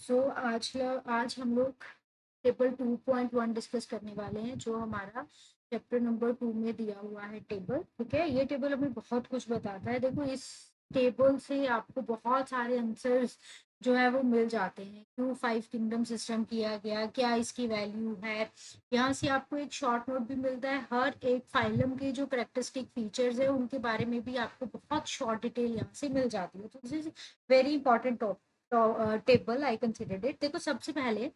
आज हम लोग टेबल 2.1 डिस्कस करने वाले हैं, जो हमारा चैप्टर नंबर 2 में दिया हुआ है टेबल। ठीक है, ये टेबल हमें बहुत कुछ बताता है। देखो, इस टेबल से आपको बहुत सारे आंसर्स जो है वो मिल जाते हैं। क्यों 5 किंगडम सिस्टम किया गया, क्या इसकी वैल्यू है। यहाँ से आपको एक शॉर्ट नोट भी मिलता है। हर एक फाइलम के जो करेक्टरिस्टिक फीचर्स है उनके बारे में भी आपको बहुत शॉर्ट डिटेल यहाँ से मिल जाती है। तो this is very important table, I considered it. देखो, सबसे पहले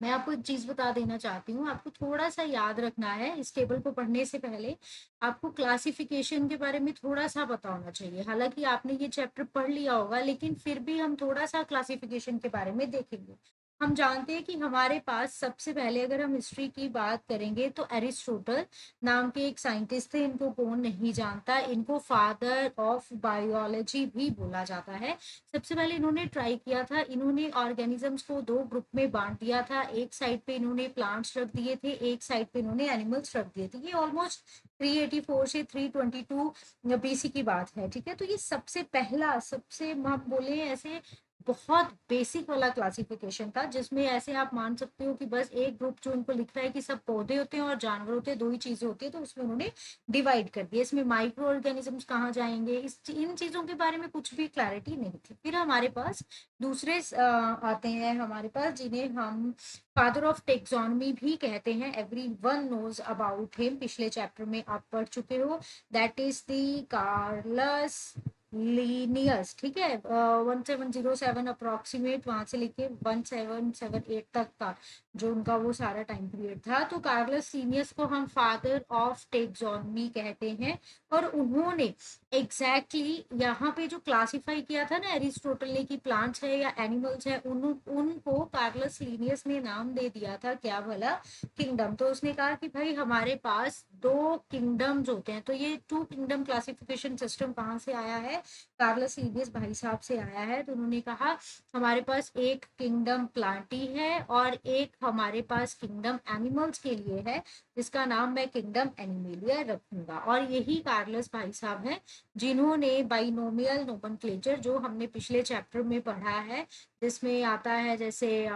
मैं आपको एक चीज बता देना चाहती हूँ। आपको थोड़ा सा याद रखना है, इस टेबल को पढ़ने से पहले आपको क्लासिफिकेशन के बारे में थोड़ा सा पता होना चाहिए। हालांकि आपने ये चैप्टर पढ़ लिया होगा, लेकिन फिर भी हम थोड़ा सा क्लासिफिकेशन के बारे में देखेंगे। हम जानते हैं कि हमारे पास सबसे पहले, अगर हम हिस्ट्री की बात करेंगे, तो एरिस्टोटल नाम के एक साइंटिस्ट थे। इनको कौन नहीं जानता, इनको फादर ऑफ बायोलॉजी भी बोला जाता है। सबसे पहले इन्होंने ट्राई किया था, इन्होंने ऑर्गेनिजम्स को दो ग्रुप में बांट दिया था। एक साइड पे इन्होंने प्लांट्स रख दिए थे, एक साइड पे इन्होंने एनिमल्स रख दिए थे। ये ऑलमोस्ट 384 से 322 बीसी की बात है। ठीक है, तो ये सबसे पहला, सबसे हम बोले ऐसे बहुत बेसिक वाला क्लासिफिकेशन था, जिसमें ऐसे आप मान सकते हो कि बस एक ग्रुप जो उनको लिखता है कि सब पौधे होते हैं और जानवर होते हैं, दो ही चीजें होती है, तो उसमें उन्होंने डिवाइड कर दिया। इसमें माइक्रो ऑर्गेनिजम्स कहाँ जाएंगे, इन चीजों के बारे में कुछ भी क्लैरिटी नहीं थी। फिर हमारे पास दूसरे आते हैं हमारे पास, जिन्हें हम फादर ऑफ टेक्सोनमी भी कहते हैं। Every one knows about him, पिछले चैप्टर में आप पढ़ चुके हो। That is the Carolus Linnaeus. ठीक है, 1707 अप्रोक्सीमेट, वहां से लेके 1778 तक का जो उनका वो सारा टाइम पीरियड था। तो कार्लस लीनियस को हम फादर ऑफ टेक्सोनमी कहते हैं। और उन्होंने एग्जैक्टली यहाँ पे जो क्लासिफाई किया था ना एरिस्टोटल ने, कि प्लांट्स है या एनिमल्स है, उनको कार्लस लीनियस ने नाम दे दिया था, क्या भला, किंगडम। तो उसने कहा कि भाई हमारे पास दो किंगडम्स होते हैं। तो ये टू किंगडम क्लासिफिकेशन सिस्टम कहाँ से आया है, कार्लस लीनियस भाई साहब से आया है। तो उन्होंने कहा हमारे पास एक किंगडम प्लांटी है और एक हमारे पास किंगडम एनिमल्स के लिए है, जिसका नाम मैं किंगडम एनिमेलिया रखूंगा। और यही कार्लस भाई साहब हैं जिन्होंने बाइनोमियल नोमेनक्लेचर, जो हमने पिछले चैप्टर में पढ़ा है, जिसमें आता है जैसे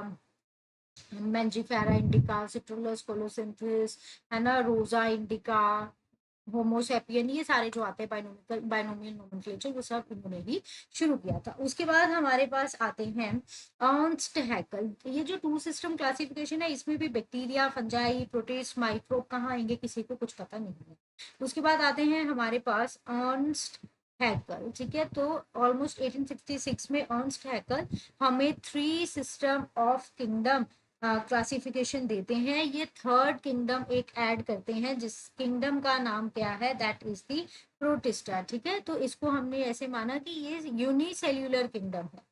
मैंजिफेरा इंडिका, सिट्रुलस कोलोसिंथेसिस, है ना, रोजा इंडिका, होमोसेपियन, ये सारे जो आते हैं बाइनोमियल नोमेनक्लेचर, वो सब इन्होंने ही शुरू किया था। उसके बाद हमारे पास आते हैं अर्नस्ट हैकल। ये जो टू सिस्टम क्लासिफिकेशन है, इसमें भी बैक्टीरिया, फंजाई, प्रोटिस्ट, माइक्रोब कहाँ आएंगे किसी को कुछ पता नहीं है। उसके बाद आते हैं हमारे पास अर्नस्ट हैकल। ठीक है, तो ऑलमोस्ट 1866 में अर्नस्ट हैकल हमें three system of kingdom classification देते हैं। ये थर्ड किंगडम एक ऐड करते हैं, जिस किंगडम का नाम क्या है, दैट इज दी प्रोटिस्टा। ठीक है, तो इसको हमने ऐसे माना कि ये यूनिसेल्यूलर किंगडम है,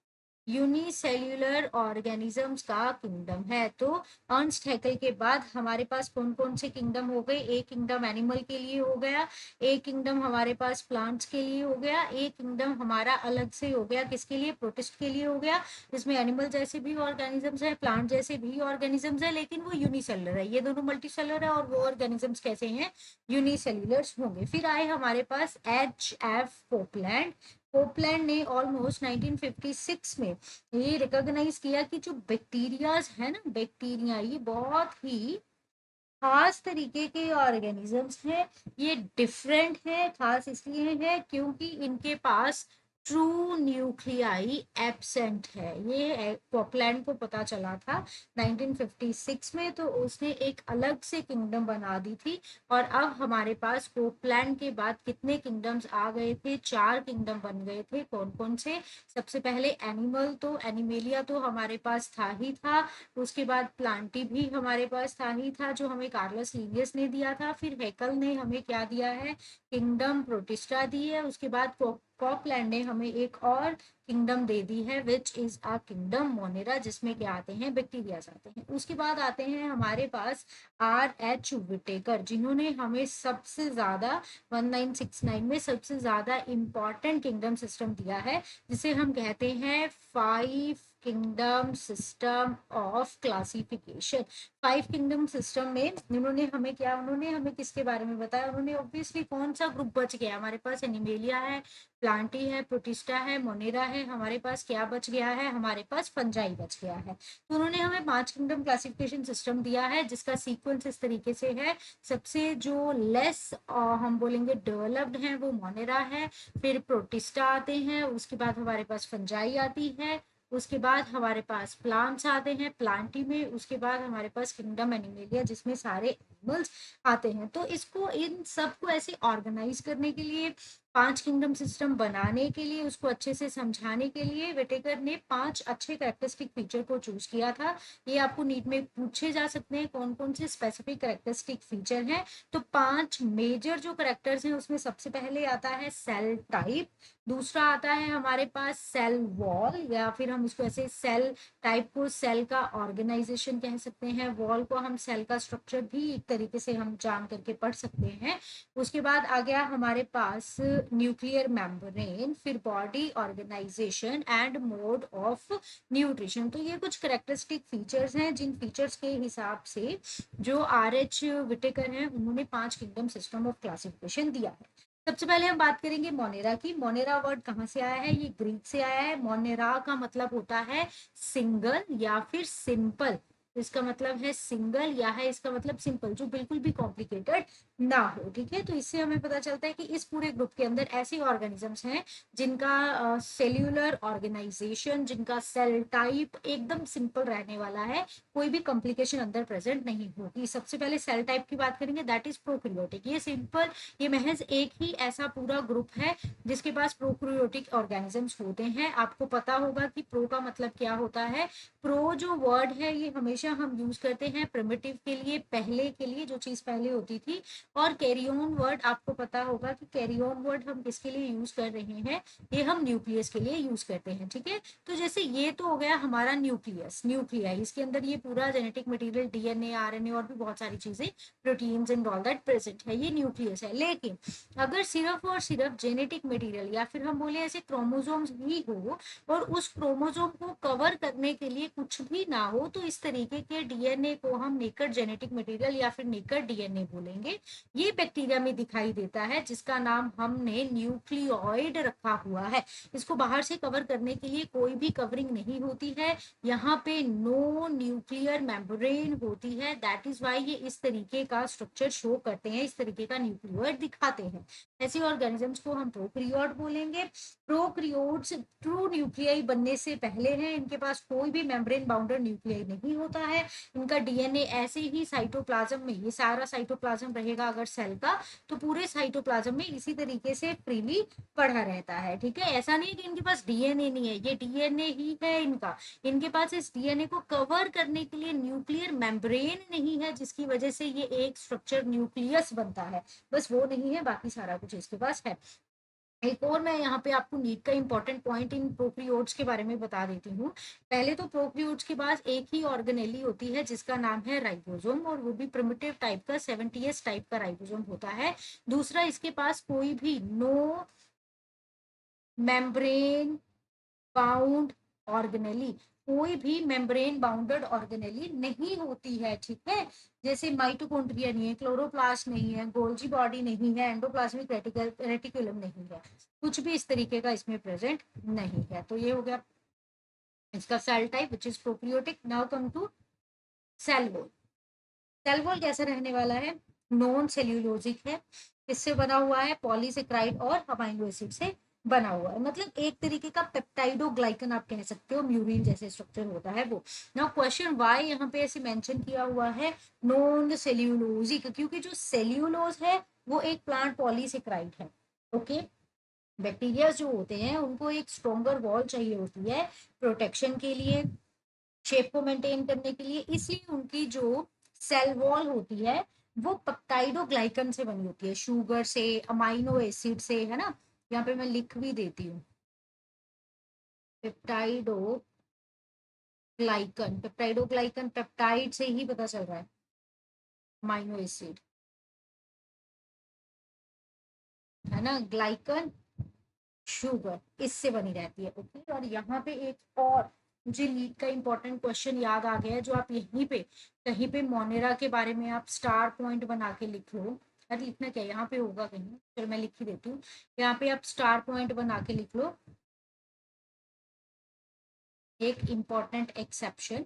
यूनिसेल्यूलर ऑर्गेनिजम्स का किंगडम है। तो अर्नस्ट हैकल के बाद हमारे पास कौन कौन से किंगडम हो गए, एक किंगडम एनिमल के लिए हो गया, एक किंगडम हमारे पास प्लांट्स के लिए हो गया, एक किंगडम हमारा अलग से हो गया किसके लिए, प्रोटिस्ट के लिए हो गया, जिसमें एनिमल जैसे भी ऑर्गेनिजम्स है, प्लांट जैसे भी ऑर्गेनिजम्स है, लेकिन वो यूनिसेलुलर है। ये दोनों मल्टीसेलुलर है, और वो ऑर्गेनिजम्स कैसे हैं, यूनिसेल्युलर्स होंगे। फिर आए हमारे पास H.F. पोपलैंड। पोपलैंड ने ऑलमोस्ट 1956 में ये रिकॉग्नाइज किया कि जो बैक्टीरियाज है ना, बैक्टीरिया ये बहुत ही खास तरीके के ऑर्गेनिजम्स हैं। ये डिफरेंट है, खास इसलिए है क्योंकि इनके पास ट्रू न्यूक्लियाई एब्सेंट है। ये पॉपलैंड को पता चला था 1956 में, तो उसने एक अलग से किंगडम बना दी थी। और अब हमारे पास पॉपलैंड के बाद कितने किंगडम्स आ गए थे, चार किंगडम बन गए थे। कौन कौन से, सबसे पहले एनिमल, तो एनिमेलिया तो हमारे पास था ही था। उसके बाद प्लांटी भी हमारे पास था ही था, जो हमें कार्लस लीनियस ने दिया था। फिर हैकल ने हमें क्या दिया है, किंगडम प्रोटिस्टा दी है। उसके बाद कॉपलैंड ने हमें एक और किंगडम दे दी है, which is a kingdom Monera, जिसमें क्या आते हैं, बैक्टीरिया आते हैं। उसके बाद आते हैं हमारे पास R.H. विटेकर, जिन्होंने हमें सबसे ज्यादा 1969 में सबसे ज्यादा इंपॉर्टेंट किंगडम सिस्टम दिया है, जिसे हम कहते हैं 5 kingdom system of classification. 5 kingdom system में उन्होंने हमें किसके बारे में बताया? उन्होंने ऑब्वियसली कौन सा ग्रुप बच गया हमारे पास? एनिमेलिया है, प्लांटी है, प्रोटिस्टा है, मोनेरा है, हमारे पास क्या बच गया है? हमारे पास फंजाई बच गया है। तो उन्होंने हमें 5 किंगडम क्लासिफिकेशन सिस्टम दिया है, जिसका सीक्वेंस इस तरीके से है। सबसे जो लेस हम बोलेंगे डेवलप्ड है वो मोनेरा है, फिर प्रोटिस्टा आते हैं, उसके बाद हमारे पास फंजाई आती है, उसके बाद हमारे पास प्लांट्स आते हैं प्लांटी में, उसके बाद हमारे पास किंगडम एनिमेलिया जिसमें सारे एनिमल्स आते हैं। तो इसको इन सबको ऐसे ऑर्गेनाइज करने के लिए, 5 किंगडम सिस्टम बनाने के लिए, उसको अच्छे से समझाने के लिए विटेकर ने 5 अच्छे कैरेक्टरिस्टिक फीचर को चूज किया था। ये आपको नीट में पूछे जा सकते हैं कौन कौन से स्पेसिफिक कैरेक्टरिस्टिक फीचर हैं। तो 5 मेजर जो कैरेक्टर्स हैं उसमें सबसे पहले आता है सेल टाइप, दूसरा आता है हमारे पास सेल वॉल, या फिर हम इसको ऐसे सेल टाइप को सेल का ऑर्गेनाइजेशन कह सकते हैं, वॉल को हम सेल का स्ट्रक्चर भी एक तरीके से हम जान करके पढ़ सकते हैं। उसके बाद आ गया हमारे पास न्यूक्लियर मेम्ब्रेन, फिर body organisation and mode of nutrition. तो ये कुछ करेक्टरिस्टिक फीचर्स हैं जिन फीचर्स के हिसाब से जो RH विटेकर हैं उन्होंने 5 किंगडम सिस्टम ऑफ क्लासिफिकेशन दिया है। सबसे पहले हम बात करेंगे मोनेरा की। मोनेरा वर्ड कहाँ से आया है? ये ग्रीक से आया है। मोनेरा का मतलब होता है सिंगल या फिर सिंपल। इसका मतलब है सिंगल या है इसका मतलब सिंपल, जो बिल्कुल भी कॉम्प्लिकेटेड ना हो। ठीक है, तो इससे हमें पता चलता है कि इस पूरे ग्रुप के अंदर ऐसे ऑर्गेनिजम्स हैं जिनका सेल्यूलर ऑर्गेनाइजेशन, जिनका सेल टाइप एकदम सिंपल रहने वाला है, कोई भी कॉम्प्लिकेशन अंदर प्रेजेंट नहीं होगी। सबसे पहले सेल टाइप की बात करेंगे, दैट इज प्रोकैरियोटिक। ये सिंपल, ये महज एक ही ऐसा पूरा ग्रुप है जिसके पास प्रोकैरियोटिक ऑर्गेनिजम्स होते हैं। आपको पता होगा कि प्रो का मतलब क्या होता है। प्रो जो वर्ड है ये हमेशा हम यूज करते हैं प्रिमिटिव के लिए, पहले के लिए, जो चीज पहले होती थी। और कैरियन वर्ड आपको पता होगा कि कैरियन वर्ड हम किसके लिए यूज कर रहे हैं? ये हम न्यूक्लियस के लिए यूज करते हैं। ठीक है, तो जैसे ये तो हो गया हमारा न्यूक्लियस, न्यूक्लियाई, इसके अंदर ये पूरा जेनेटिक मटेरियल डीएनए आरएनए और भी बहुत सारी चीजें, proteins and all that present है, ये न्यूक्लियस है। लेकिन अगर सिर्फ और सिर्फ जेनेटिक मटेरियल या फिर हम बोले ऐसे क्रोमोसोम्स भी हो और उस क्रोमोसोम को कवर करने के लिए कुछ भी ना हो, तो इस तरीके के डीएनए को हम नेकेड जेनेटिक मटेरियल या फिर नेकेड डीएनए बोलेंगे। ये बैक्टीरिया में दिखाई देता है जिसका नाम हमने न्यूक्लियोइड रखा हुआ है। इसको बाहर से कवर करने के लिए कोई भी कवरिंग नहीं होती है, यहाँ पे नो न्यूक्लियर मेम्ब्रेन होती है। दैट इज वाई ये इस तरीके का स्ट्रक्चर शो करते हैं, इस तरीके का न्यूक्लियोइड दिखाते हैं। ऐसे ऑर्गेनिजम्स को हम प्रोकैरियोट बोलेंगे। प्रोकैरियोट्स ट्रू न्यूक्लियाई बनने से पहले हैं, इनके पास कोई भी मेम्ब्रेन बाउंडेड न्यूक्लियाई नहीं होता है। इनका डीएनए ऐसे ही साइटोप्लाज्म में, ये सारा साइटोप्लाज्म रहेगा अगर सेल का, तो पूरे साइटोप्लाज्म में इसी तरीके से फ्रीली पड़ा रहता है। ठीक है, ऐसा नहीं है कि इनके पास डीएनए नहीं है, ये डीएनए ही है इनका। इनके पास इस डीएनए को कवर करने के लिए न्यूक्लियर मेम्ब्रेन नहीं है, जिसकी वजह से ये एक स्ट्रक्चर न्यूक्लियस बनता है। बस वो नहीं है, बाकी सारा कुछ इसके पास है। एक और मैं यहाँ पे आपको नीट का इंपॉर्टेंट पॉइंट इन प्रोकैरियोट्स के बारे में बता देती हूँ। पहले तो प्रोकैरियोट्स के पास एक ही ऑर्गेनेली होती है जिसका नाम है राइबोसोम, और वो भी प्रिमिटिव टाइप का 70s टाइप का राइबोसोम होता है। दूसरा, इसके पास कोई भी नो मेम्ब्रेन बाउंड ऑर्गेनेली, कोई भी मेम्ब्रेन बाउंडेड ऑर्गेनेली नहीं होती है। ठीक है, जैसे माइटोकॉन्ड्रिया नहीं है, क्लोरोप्लास्ट नहीं है, गोल्जी बॉडी नहीं है, एंडोप्लाज्मिक रेटिकुलम नहीं है, कुछ भी इस तरीके का इसमें प्रेजेंट नहीं है। तो ये हो गया इसका cell type which is prokaryotic. Now come to cell wall. Cell wall कैसा रहने वाला है? नॉन सेल्यूलोजिक है। किससे बना हुआ है? पॉलीसेक्राइड और अमाइनो एसिड से बना हुआ है, मतलब एक तरीके का पेप्टाइडोग्लाइकन आप कह सकते हो, म्यूरिन जैसे स्ट्रक्चर होता है वो। नाउ क्वेश्चन वाई यहाँ पे ऐसे मेंशन किया हुआ है नॉन सेल्यूलोजिक, क्योंकि जो सेल्यूलोज है वो एक प्लांट पॉलीसेक्राइड है। ओके, बैक्टीरिया जो होते हैं उनको एक स्ट्रॉन्गर वॉल चाहिए होती है प्रोटेक्शन के लिए, शेप को मेंटेन करने के लिए, इसलिए उनकी जो सेल वॉल होती है वो पेप्टाइडोग्लाइकन से बनी होती है, शुगर से, अमाइनो एसिड से, है ना। यहाँ पे मैं लिख भी देती हूँ, पेप्टाइडोग्लाइकन। पेप्टाइडोग्लाइकन पेप्टाइड से ही पता चल रहा है, अमाइनो एसिड, है ना, ग्लाइकन शुगर, इससे बनी रहती है। ओके, और यहाँ पे एक और मुझे नीट का इंपॉर्टेंट क्वेश्चन याद आ गया है, जो आप यहीं पे कहीं पे मोनेरा के बारे में आप स्टार पॉइंट बना के लिख लो। अरे लिखना क्या है, यहाँ पे होगा कहीं, फिर मैं लिख ही देती हूँ। यहाँ पे आप स्टार पॉइंट बना के लिख लो, एक इम्पॉर्टेंट एक्सेप्शन।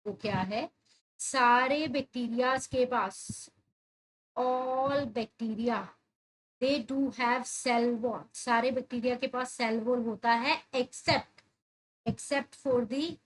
वो क्या है, सारे बैक्टीरियाज के पास, all bacteria they do have cell wall, सारे बैक्टीरिया के पास सेल वॉल होता है, एक्सेप्ट फॉर दी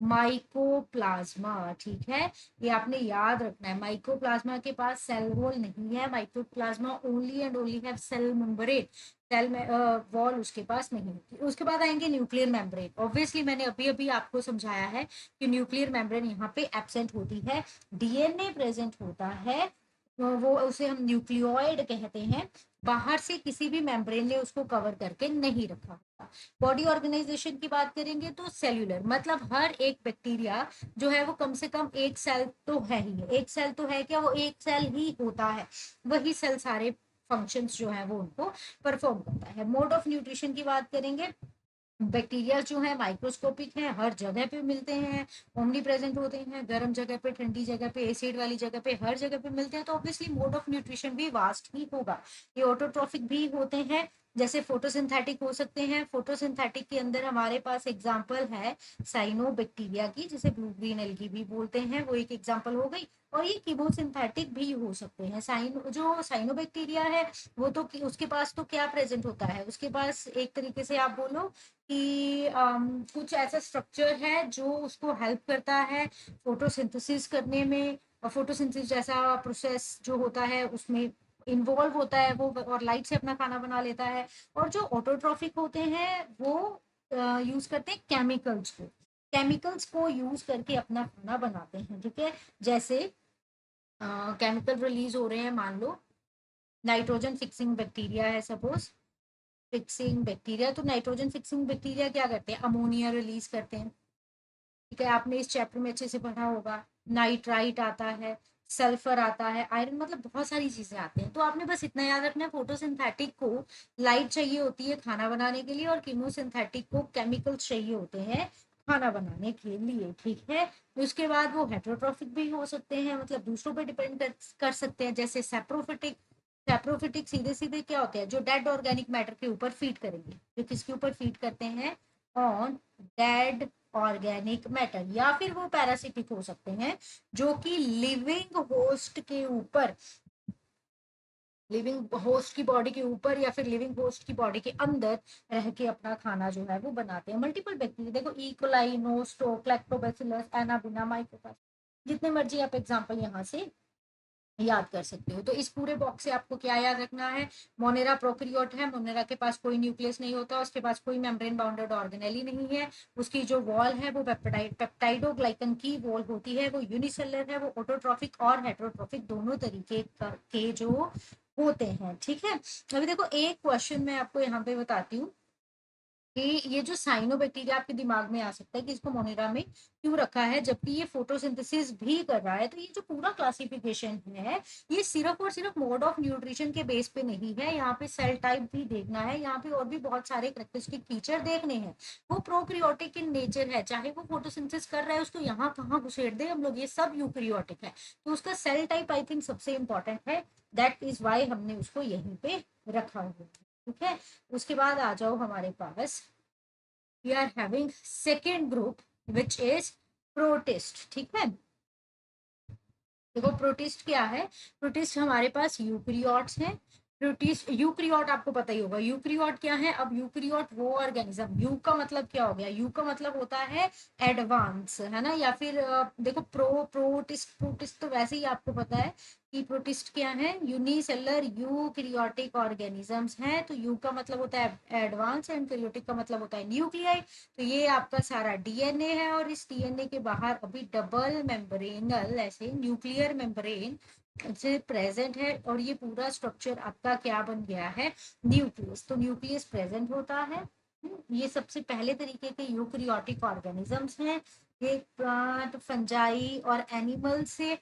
माइकोप्लाज्मा। ठीक है, ये आपने याद रखना है, माइकोप्लाज्मा के पास सेल वॉल नहीं है, mycoplasma only and only have cell membrane, cell में वॉल उसके पास नहीं होती। उसके बाद आएंगे न्यूक्लियर मेम्ब्रेन। ऑब्वियसली मैंने अभी अभी आपको समझाया है कि न्यूक्लियर मेम्ब्रेन यहाँ पे एब्सेंट होती है, डीएनए प्रेजेंट होता है, वो उसे हम न्यूक्लियोइड कहते हैं, बाहर से किसी भी मेम्ब्रेन ने उसको कवर करके नहीं रखा होता। बॉडी ऑर्गेनाइजेशन की बात करेंगे तो सेल्यूलर, मतलब हर एक बैक्टीरिया जो है वो कम से कम एक सेल तो है ही है, एक सेल तो है क्या, वो एक सेल ही होता है, वही सेल सारे फंक्शंस जो है वो उनको परफॉर्म करता है। मोड ऑफ न्यूट्रिशन की बात करेंगे, बैक्टीरिया जो है माइक्रोस्कोपिक है, हर जगह पे मिलते हैं, ओमनी प्रेजेंट होते हैं, गर्म जगह पे, ठंडी जगह पे, एसिड वाली जगह पे, हर जगह पे मिलते हैं, तो ऑब्वियसली मोड ऑफ न्यूट्रिशन भी वास्ट ही होगा। ये ऑटोट्रॉफिक भी होते हैं, जैसे फोटोसिंथेटिक हो सकते हैं। फोटोसिंथेटिक के अंदर हमारे पास एग्जाम्पल है साइनोबैक्टीरिया की, जिसे ब्लू ग्रीन एल्गी भी बोलते हैं, वो एक एग्जाम्पल हो गई। और ये कीमोसिंथेटिक भी हो सकते हैं। जो साइनोबैक्टीरिया है वो तो उसके पास तो क्या प्रेजेंट होता है, उसके पास एक तरीके से आप बोलो कि कुछ ऐसा स्ट्रक्चर है जो उसको हेल्प करता है फोटोसिंथेसिस करने में, और फोटोसिंथेसिस जैसा प्रोसेस जो होता है उसमें इन्वॉल्व होता है वो, और लाइट से अपना खाना बना लेता है। और जो ऑटोट्रॉफिक होते हैं वो यूज करते हैं केमिकल्स को यूज करके अपना खाना बनाते हैं। ठीक है, जैसे केमिकल रिलीज हो रहे हैं, मान लो नाइट्रोजन फिक्सिंग बैक्टीरिया है सपोज, फिक्सिंग बैक्टीरिया, तो नाइट्रोजन फिक्सिंग बैक्टीरिया क्या करते हैं, अमोनिया रिलीज करते हैं। ठीक है, आपने इस चैप्टर में अच्छे से पढ़ा होगा, नाइट्राइट आता है, सल्फर आता है, आयरन, मतलब बहुत सारी चीजें आती हैं। तो आपने बस इतना याद रखना है, फोटोसिंथेटिक को लाइट चाहिए होती है खाना बनाने के लिए, और कीमोसिंथेटिक को केमिकल्स चाहिए होते हैं खाना बनाने के लिए। ठीक है, उसके बाद वो हेट्रोट्रॉफिक भी हो सकते हैं, मतलब दूसरों पर डिपेंड कर सकते हैं, जैसे सेप्रोफिटिक। सेप्रोफिटिक सीधे सीधे क्या होते हैं, जो डेड ऑर्गेनिक मैटर के ऊपर फीड करेंगे, जो किसके ऊपर फीड करते हैं, ऑन डेड ऑर्गेनिक मैटर। या फिर वो पैरासिटिक हो सकते हैं, जो कि लिविंग होस्ट के ऊपर, लिविंग होस्ट की बॉडी के ऊपर या फिर लिविंग होस्ट की बॉडी के अंदर रह के अपना खाना जो है वो बनाते हैं। मल्टीपल बैक्टीरिया देखो, E coli, Nostoc, lactobacillus, Anabaena, mycoplasma, जितने मर्जी आप एग्जांपल यहाँ से याद कर सकते हो। तो इस पूरे बॉक्स से आपको क्या याद रखना है, मोनेरा प्रोकैरियोट है, मोनेरा के पास कोई न्यूक्लियस नहीं होता, उसके पास कोई मेम्ब्रेन बाउंडेड ऑर्गेनेली नहीं है, उसकी जो वॉल है वो पेप्टाइडोग्लाइकन की वॉल होती है, वो यूनिसेलर है, वो ऑटोट्रॉफिक और हेट्रोट्रॉफिक दोनों तरीके के जो होते हैं। ठीक है, अभी देखो एक क्वेश्चन मैं आपको यहाँ पे बताती हूँ कि ये जो साइनोबैक्टीरिया आपके दिमाग में आ सकता है कि इसको मोनेरा में क्यों रखा है, जबकि ये फोटोसिंथेसिस भी कर रहा है। तो ये जो पूरा क्लासिफिकेशन है, ये सिर्फ और सिर्फ मोड ऑफ न्यूट्रिशन के बेस पे नहीं है, यहाँ पे सेल टाइप भी देखना है, यहाँ पे और भी बहुत सारे कैरेक्टरिस्टिक फीचर देखने हैं। वो प्रोक्रियोटिक इन नेचर है, चाहे वो फोटोसिंथेसिस कर रहा है, उसको यहाँ कहाँ घुसेड़ दे हम लोग, ये सब यूक्रियोटिक है। तो उसका सेल टाइप आई थिंक सबसे इंपॉर्टेंट है, दैट इज वाई हमने उसको यहीं पे रखा हुआ है। ठीक है, उसके बाद आ जाओ हमारे पास, we are having second group which is protist. ठीक है, देखो प्रोटिस्ट क्या है, प्रोटिस्ट हमारे पास यूक्रियोट्स हैं। प्रोटिस्ट, यूक्रियोट आपको पता ही होगा, यूक्रियोट क्या है। अब यूक्रियोट वो ऑर्गेनिज्म, यू का मतलब क्या हो गया, यू का मतलब होता है एडवांस, है ना, या फिर देखो प्रोटिस्ट तो वैसे ही आपको पता है कि प्रोटिस्ट क्या है, यूनिसेलर यूक्रियोटिक ऑर्गेनिजम्स हैं। तो यू का मतलब होता है एडवांस एंड क्रियोटिक का मतलब होता है न्यूक्लियाई। तो ये आपका सारा डीएनए है, और इस डीएनए के बाहर अभी डबल मेम्ब्रेनल ऐसे न्यूक्लियर मेम्ब्रेन से प्रेजेंट है, और ये पूरा स्ट्रक्चर आपका क्या बन गया है, न्यूक्लियस। तो न्यूक्लियस प्रेजेंट होता है। ये सबसे पहले तरीके के यूक्रियोटिक ऑर्गेनिजम्स हैं। ये प्लांट, फंजाई और एनिमल से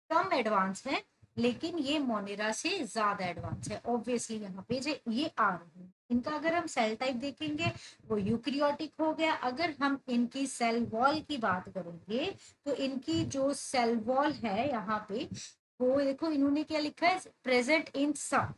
कम एडवांस है, लेकिन ये मोनेरा से ज्यादा एडवांस है। ऑब्वियसली यहाँ पे जो ये आ रहे हैं, इनका अगर हम सेल टाइप देखेंगे वो यूकैरियोटिक हो गया। अगर हम इनकी सेल वॉल की बात करेंगे तो इनकी जो सेल वॉल है यहाँ पे, वो देखो इन्होंने क्या लिखा है, प्रेजेंट इन सम।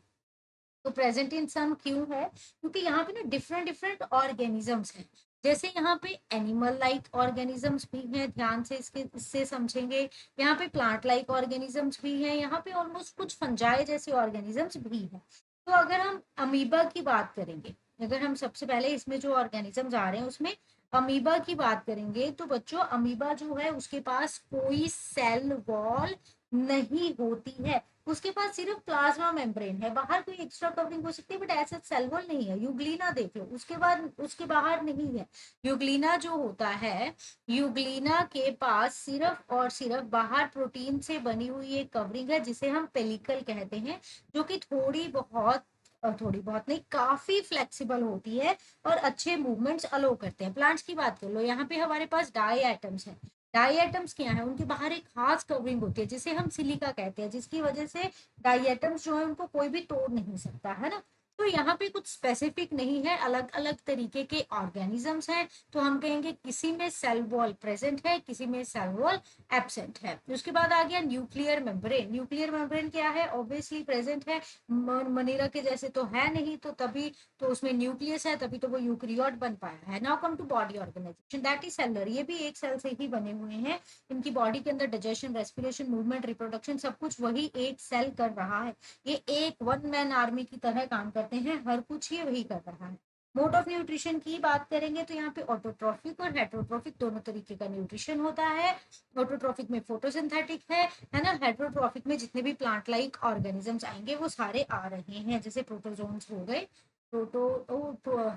तो प्रेजेंट इन सम क्यों है, क्योंकि यहाँ पे ना डिफरेंट डिफरेंट ऑर्गेनिजम्स हैं। जैसे यहाँ पे एनिमल लाइक ऑर्गेनिजम्स भी हैं, ध्यान से इससे समझेंगे। यहाँ पे प्लांट लाइक ऑर्गेनिजम्स भी हैं, यहाँ पे ऑलमोस्ट कुछ फंजाई जैसे ऑर्गेनिजम्स भी हैं। तो अगर हम अमीबा की बात करेंगे, अगर हम सबसे पहले इसमें जो ऑर्गेनिजम्स आ रहे हैं उसमें अमीबा की बात करेंगे, तो बच्चों अमीबा जो है उसके पास कोई सेल वॉल नहीं होती है। उसके पास सिर्फ प्लाज्मा मेम्ब्रेन है, बाहर कोई एक्स्ट्रा कवरिंग हो सकती है बट ऐसा सेल वॉल नहीं है। यूग्लिना देख लो, उसके बाद उसके बाहर नहीं है। यूग्लिना जो होता है, यूग्लिना के पास सिर्फ और सिर्फ बाहर प्रोटीन से बनी हुई एक कवरिंग है जिसे हम पेलिकल कहते हैं, जो कि थोड़ी बहुत नहीं, काफी फ्लेक्सिबल होती है और अच्छे मूवमेंट्स अलो करते हैं। प्लांट्स की बात कर लो, यहाँ पे हमारे पास डाई एटम्स है। डाई एटम्स क्या है, उनके बाहर एक खास कवरिंग होती है जिसे हम सिलिका कहते हैं, जिसकी वजह से डाई एटम्स जो है उनको कोई भी तोड़ नहीं सकता है ना। तो यहाँ पे कुछ स्पेसिफिक नहीं है, अलग अलग तरीके के ऑर्गेनिजम्स हैं। तो हम कहेंगे किसी में सेल वॉल प्रेजेंट है, किसी में सेल वॉल एब्सेंट है। उसके बाद आ गया न्यूक्लियर मेम्ब्रेन। न्यूक्लियर मेम्ब्रेन क्या है, ऑब्वियसली प्रेजेंट है, मनीरा के जैसे तो है नहीं, तो तभी तो उसमें न्यूक्लियस है, तभी तो वो यूक्रियोट बन पाया है। Now come to body organisation, that is cellular. ये भी एक सेल से ही बने हुए हैं। इनकी बॉडी के अंदर डाइजेशन, रेस्पिरेशन, मूवमेंट, रिप्रोडक्शन सब कुछ वही एक सेल कर रहा है। ये एक वन मैन आर्मी की तरह काम करते हैं, हर कुछ ये वही कर रहा है। मोड ऑफ न्यूट्रिशन की बात करेंगे तो यहाँ पे ऑटोट्रॉफिक और हेट्रोट्रॉफिक दोनों तरीके का न्यूट्रिशन होता है। ऑटोट्रॉफिक में फोटोसिंथेटिक है ना। हेट्रोट्रॉफिक में जितने भी प्लांट लाइक ऑर्गेनिजम्स आएंगे वो सारे आ रहे हैं, जैसे प्रोटोजोन्स हो गए।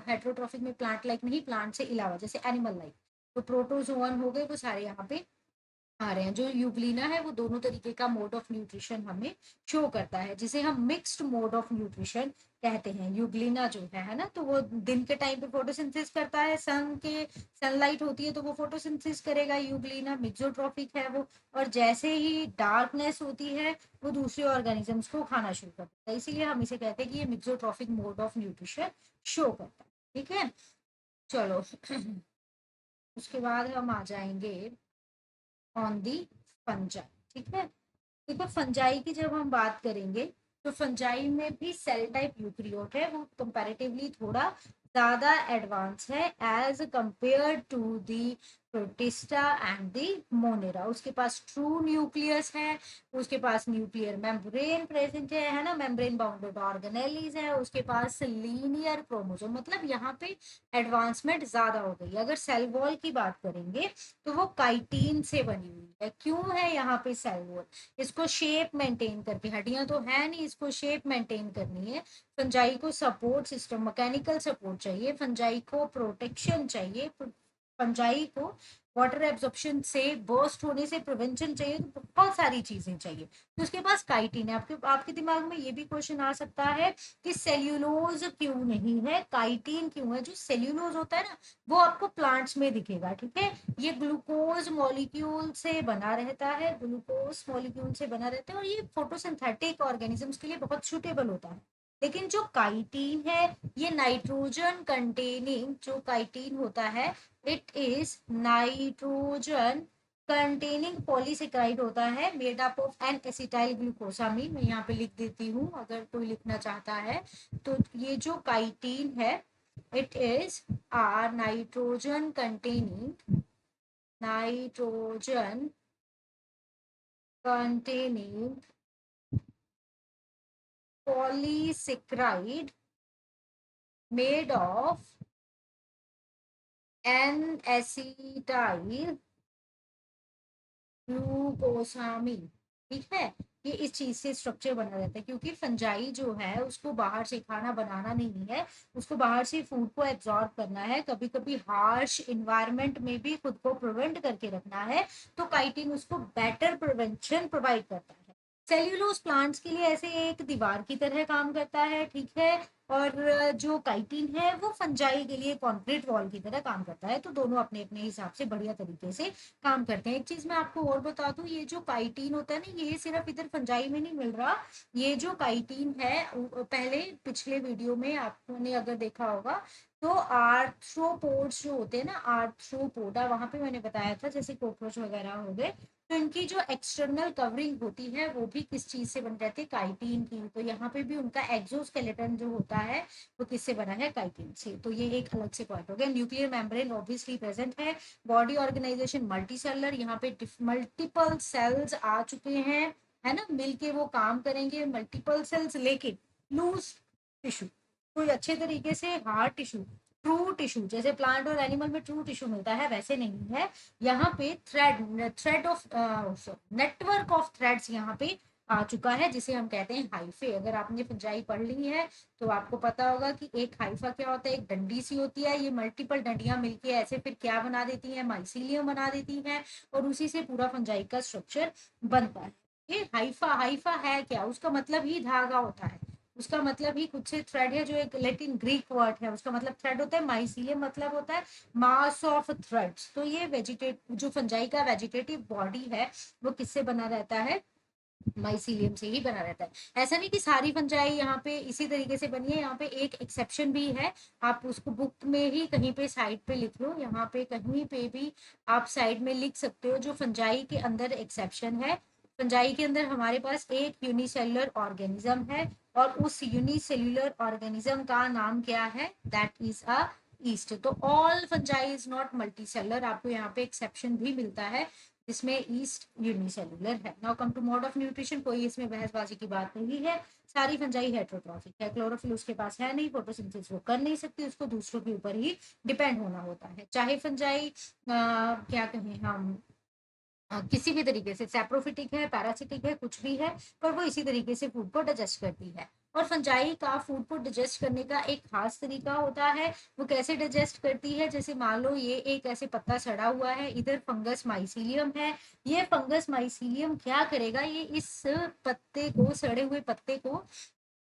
हेट्रोट्रॉफिक में प्लांट लाइक नहीं, प्लांट से अलावा जैसे एनिमल लाइक, तो प्रोटोजोन हो गए, वो सारे यहाँ पे आ रहे हैं। जो यूग्लिना है वो दोनों तरीके का मोड ऑफ न्यूट्रिशन हमें शो करता है, जिसे हम मिक्स्ड मोड ऑफ न्यूट्रिशन कहते हैं। यूग्लिना जो है ना, तो वो दिन के टाइम पे फोटोसिंथेसिस करता है, सनलाइट होती है तो वो फोटोसिंथेसिस करेगा। यूग्लिना मिक्सोट्रॉफिक है वो, और जैसे ही डार्कनेस होती है वो दूसरे ऑर्गेनिजम्स को खाना शुरू करता है, इसीलिए हम इसे कहते हैं कि ये mixotrophic mode of nutrition show करता है। ठीक है, चलो उसके बाद हम आ जाएंगे ऑन दी फंजाई। ठीक है, देखो फंजाई की जब हम बात करेंगे तो फंजाई में भी सेल टाइप यूक्रियोट है, वो कंपैरेटिवली थोड़ा ज्यादा एडवांस है as compare to the Protista and the Monera. उसके पास ट्रू न्यूक्लियस है, उसके पास न्यूक्लियर मेम्ब्रेन प्रेजेंट है ना, मेम्ब्रेन बाउंडेड ऑर्गेनेलीज है, उसके पास लीनियर क्रोमोसोम, मतलब यहाँ पे एडवांसमेंट ज्यादा हो गई। अगर सेल वॉल की बात करेंगे तो वो काइटिन से बनी हुई है। क्यों है यहाँ पे सेल वॉल, इसको शेप मेंटेन करके, हड्डियां तो है नहीं, इसको शेप मेंटेन करनी है। फंजाई को सपोर्ट सिस्टम, मैकेनिकल सपोर्ट चाहिए, फंजाई को प्रोटेक्शन चाहिए, फंजाई को वाटर एब्जॉर्प्शन से, बर्स्ट होने से प्रिवेंशन चाहिए, तो बहुत सारी चीजें चाहिए। तो उसके पास काइटिन है। आपके आपके दिमाग में ये भी क्वेश्चन आ सकता है कि सेल्यूलोज क्यों नहीं है, काइटिन क्यों है। जो सेल्यूलोज होता है ना वो आपको प्लांट्स में दिखेगा, ठीक है। ये ग्लूकोज मॉलिक्यूल से बना रहता है, ग्लूकोज मॉलिक्यूल से बना रहता है, और ये फोटोसिंथेटिक ऑर्गेनिजम्स के लिए बहुत सुटेबल होता है। लेकिन जो काइटिन है, ये नाइट्रोजन कंटेनिंग जो काइटिन होता है, it is nitrogen containing polysaccharide होता है, made up of N acetyl glucosamine. मैं यहाँ पे लिख देती हूँ अगर कोई लिखना चाहता है। तो ये जो काइटिन है, it is are nitrogen containing polysaccharide made of N-acetyl glucosamine. ठीक है, ये इस चीज से स्ट्रक्चर बना रहता है, क्योंकि फंजाई जो है उसको बाहर से खाना बनाना नहीं है, उसको बाहर से फूड को एब्जॉर्ब करना है, कभी कभी हार्श इन्वायरमेंट में भी खुद को प्रिवेंट करके रखना है। तो काइटिन उसको बेटर प्रिवेंशन प्रोवाइड करता है। सेल्यूलोज प्लांट्स के लिए ऐसे एक दीवार की तरह काम करता है, ठीक है। और जो काइटिन है वो फंजाई के लिए कंक्रीट वॉल की तरह काम करता है। तो दोनों अपने अपने हिसाब से बढ़िया तरीके से काम करते हैं। एक चीज मैं आपको और बता दूं, ये जो काइटिन होता है ना, ये सिर्फ इधर फंजाई में नहीं मिल रहा। ये जो काइटिन है, पहले पिछले वीडियो में आपने अगर देखा होगा तो आर्थ्रोपोड्स जो होते हैं ना, आर्थ्रोपोडा, वहां पे मैंने बताया था जैसे कॉकरोच वगैरह हो गए, तो इनकी जो एक्सटर्नल कवरिंग होती है वो भी किस चीज से बन जाती है, काइटिन की। तो यहाँ पे भी उनका एक्सोस्केलेटन जो होता है वो किससे बना है, काइटिन से। तो ये एक अलग से पॉइंट हो गया। न्यूक्लियर मेम्ब्रेन ऑब्वियसली प्रेजेंट है। बॉडी ऑर्गेनाइजेशन मल्टी सेलर, यहाँ पे मल्टीपल सेल्स आ चुके हैं, है ना, मिलके वो काम करेंगे मल्टीपल सेल्स। लेकिन लूज टिश्यू, कोई अच्छे तरीके से हार्ड टिश्यू, ट्रू टिश्यू, जैसे प्लांट और एनिमल में ट्रू टिश्यू मिलता है वैसे नहीं है। यहाँ पे thread of network of threads यहाँ पे आ चुका है, जिसे हम कहते हैं हाइफे। अगर आपने फंजाई पढ़ ली है तो आपको पता होगा कि एक हाइफा क्या होता है, एक डंडी सी होती है, ये मल्टीपल डंडियां मिलके ऐसे फिर क्या बना देती हैं, माइसीलियम बना देती हैं, और उसी से पूरा फंजाई का स्ट्रक्चर बनता है। ये हाइफा, हाइफा है क्या, उसका मतलब ही धागा होता है, उसका मतलब ही खुद से थ्रेड है, जो एक लेटिन ग्रीक वर्ड है, उसका मतलब थ्रेड होता है। माइसीलियम मतलब होता है मास ऑफ थ्रेड्स। तो ये वेजिटेट जो फंजाई का वेजिटेटिव बॉडी है वो किससे बना रहता है, माइसीलियम से ही बना रहता है। ऐसा नहीं कि सारी फंजाई यहाँ पे इसी तरीके से बनी है, यहाँ पे एक एक्सेप्शन भी है। आप उसको बुक में ही कहीं पे साइड पे लिख लो, यहाँ पे कहीं पे भी आप साइड में लिख सकते हो जो फंजाई के अंदर एक्सेप्शन है। फंजाई के अंदर हमारे पास एक यूनिसेलुलर ऑर्गेनिज्म है, और उस यूनिसेल्युलर ऑर्गेनिज्म का नाम क्या है, दैट इज अ ईस्ट। तो all fungi is not multi cellular, आपको यहाँ पे एक्सेप्शन भी मिलता है जिसमें ईस्ट यूनिसेलुलर है। Now come to mode of nutrition, कोई इसमें बहसबाजी की बात नहीं है, सारी फंजाई हेट्रोट्रॉफिक है। क्लोरोफिल उसके पास है नहीं, फोटोसिंथेसिस वो कर नहीं सकती, उसको दूसरों के ऊपर ही डिपेंड होना होता है। चाहे फंजाई क्या कहें हम, किसी भी तरीके से सैप्रोफिटिक है, पैरासिटिक है, कुछ भी है, पर वो इसी तरीके से फूड को डाइजेस्ट करती है। और फंजाई का फूड को डाइजेस्ट करने का एक खास तरीका होता है। वो कैसे डाइजेस्ट करती है, जैसे मान लो ये एक ऐसे पत्ता सड़ा हुआ है, इधर फंगस माइसीलियम है। ये फंगस माइसीलियम क्या करेगा, ये इस पत्ते को, सड़े हुए पत्ते को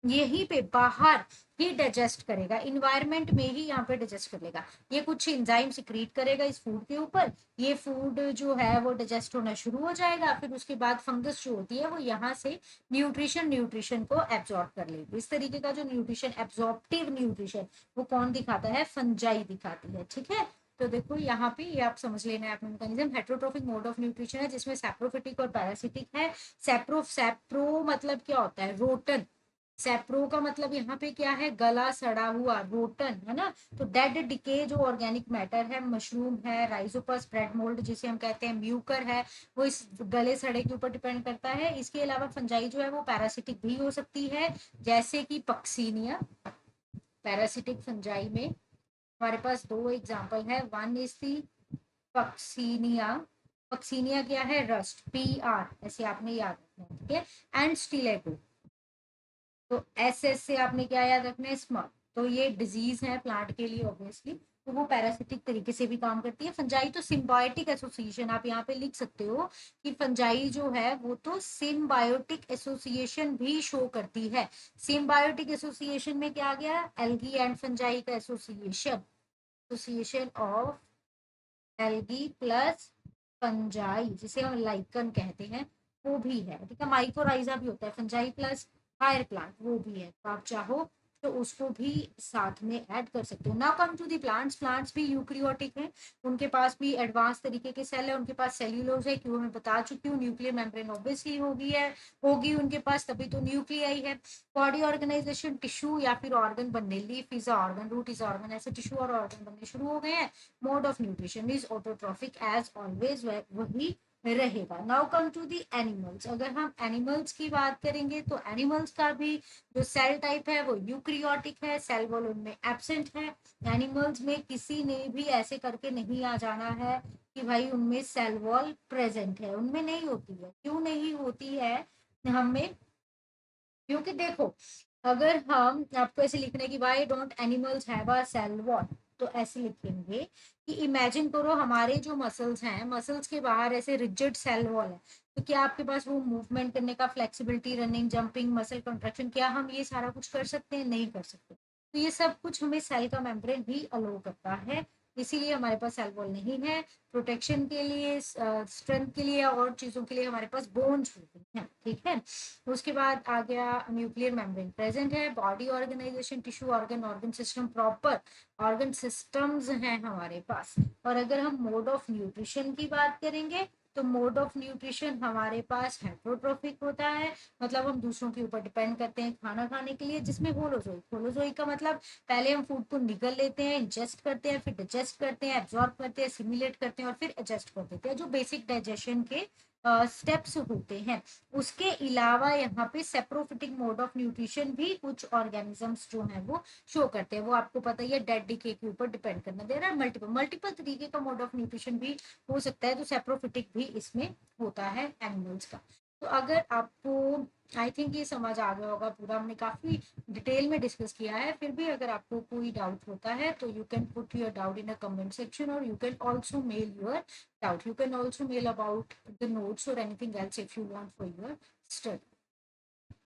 यहीं पे बाहर ही डाइजेस्ट करेगा, इन्वायरमेंट में ही यहाँ पे डाइजेस्ट कर लेगा। ये कुछ एंजाइम सिक्रीट करेगा इस फूड के ऊपर, ये फूड जो है वो डाइजेस्ट होना शुरू हो जाएगा। फिर उसके बाद फंगस जो होती है वो यहाँ से न्यूट्रिशन को एब्जॉर्ब कर लेगी। इस तरीके का जो न्यूट्रिशन, एब्जॉर्प्टिव न्यूट्रिशन, वो कौन दिखाता है, फंजाई दिखाती है, ठीक है। तो देखो यहाँ पे ये आप समझ लेना है mechanism. Heterotrophic mode of nutrition है जिसमें सैप्रोफिटिक और पैरासिटिक है। सैप्रो मतलब क्या होता है, रोटन। सैप्रो का मतलब यहाँ पे क्या है, गला सड़ा हुआ, रोटन, है ना। तो डेड डिके जो ऑर्गेनिक मैटर है, मशरूम है, राइजोपस, ब्रेड मोल्ड जिसे हम कहते हैं, म्यूकर है, वो इस गले सड़े के ऊपर डिपेंड करता है। इसके अलावा फंजाई जो है वो पैरासिटिक भी हो सकती है, जैसे कि पक्सीनिया। पैरासिटिक फंजाई में हमारे पास दो एग्जाम्पल है, one is the Puccinia. Puccinia क्या है, रस्ट, PR, ऐसे आपने याद रखना है, ठीक है। एंड स्टिलेटो, तो SS से आपने क्या याद रखना है, स्मग। तो ये डिजीज है प्लांट के लिए ऑब्वियसली, तो वो पैरासिटिक तरीके से भी काम करती है। फंजाई तो सिम्बायोटिक एसोसिएशन, आप यहाँ पे लिख सकते हो कि फंजाई जो है वो तो सिम्बायोटिक एसोसिएशन भी शो करती है। सिम्बायोटिक एसोसिएशन में क्या आ गया, एल्गी एंड फंजाई का association, association of algae plus fungi, जिसे हम लाइकन कहते हैं, वो भी है, ठीक है। माइकोराइजा भी होता है, फंजाई प्लस हायर प्लांट वो भी है, तो आप चाहो तो उसको भी साथ में ऐड कर सकते हो। Now come to the plants. Plants भी यूक्रियोटिक हैं, उनके पास भी एडवांस तरीके के सेल है, उनके पास सेल्यूलोज है, क्यों मैं बता चुकी हूँ। न्यूक्लियर मेम्ब्रेन ऑब्वियसली होगी उनके पास, तभी तो न्यूक्लियाई है। बॉडी ऑर्गेनाइजेशन, टिश्यू या फिर ऑर्गन बनने, leaf is organ, root is organ, ऐसे टिश्यू और ऑर्गन बनने शुरू हो गए हैं। Mode of nutrition is autotrophic as always, वही रहेगा। Now come to the animals. अगर हम एनिमल्स की बात करेंगे तो एनिमल्स का भी जो सेल टाइप है वो यूक्रियोटिक है, सेल वॉल उनमें एब्सेंट है। एनिमल्स में किसी ने भी ऐसे करके नहीं आ जाना है कि भाई उनमें सेल वॉल प्रेजेंट है, उनमें नहीं होती है। क्यों नहीं होती है हमें, क्योंकि देखो, अगर हम आपको ऐसे लिखने की why don't animals have a cell wall, तो ऐसे लिखेंगे कि इमेजिन करो हमारे जो मसल्स हैं, मसल्स के बाहर ऐसे रिजिड सेल वॉल है, तो क्या आपके पास वो मूवमेंट करने का, flexibility, running, jumping, muscle contraction, क्या हम ये सारा कुछ कर सकते हैं? नहीं कर सकते। तो ये सब कुछ हमें सेल का मेम्ब्रेन ही अलो करता है, इसीलिए हमारे पास सेल वॉल नहीं है। प्रोटेक्शन के लिए, स्ट्रेंथ के लिए और चीजों के लिए हमारे पास बोन्स होती हैं, ठीक है। उसके बाद आ गया न्यूक्लियर मेम्ब्रेन प्रेजेंट है, body organisation, tissue organ, organ system, proper organ systems हैं हमारे पास। और अगर हम मोड ऑफ न्यूट्रिशन की बात करेंगे, तो मोड ऑफ न्यूट्रिशन हमारे पास हेट्रोट्रोफिक होता है, मतलब हम दूसरों के ऊपर डिपेंड करते हैं खाना खाने के लिए, जिसमें होलोजोइक, होलोजोइक का मतलब पहले हम फूड को निगल लेते हैं, इंजेस्ट करते हैं, फिर डाइजेस्ट करते हैं, एब्जॉर्ब करते हैं, सिमुलेट करते हैं और फिर एडजस्ट कर देते हैं, जो बेसिक डाइजेशन के स्टेप्स होते हैं। उसके अलावा यहाँ पे सेप्रोफिटिक मोड ऑफ न्यूट्रिशन भी कुछ ऑर्गेनिजम्स जो है वो शो करते हैं, वो आपको पता ही है, डेड डिके के ऊपर डिपेंड करना दे रहा है। मल्टीपल मल्टीपल तरीके का मोड ऑफ न्यूट्रिशन भी हो सकता है, तो सेप्रोफिटिक भी इसमें होता है एनिमल्स का। तो अगर आपको, आई थिंक ये समझ आ गया होगा पूरा, हमने काफी डिटेल में डिस्कस किया है। फिर भी अगर आपको कोई डाउट होता है तो you can put your doubt in a comment section, और you can also mail your doubt. You can also mail about the notes or anything else if you want for your study.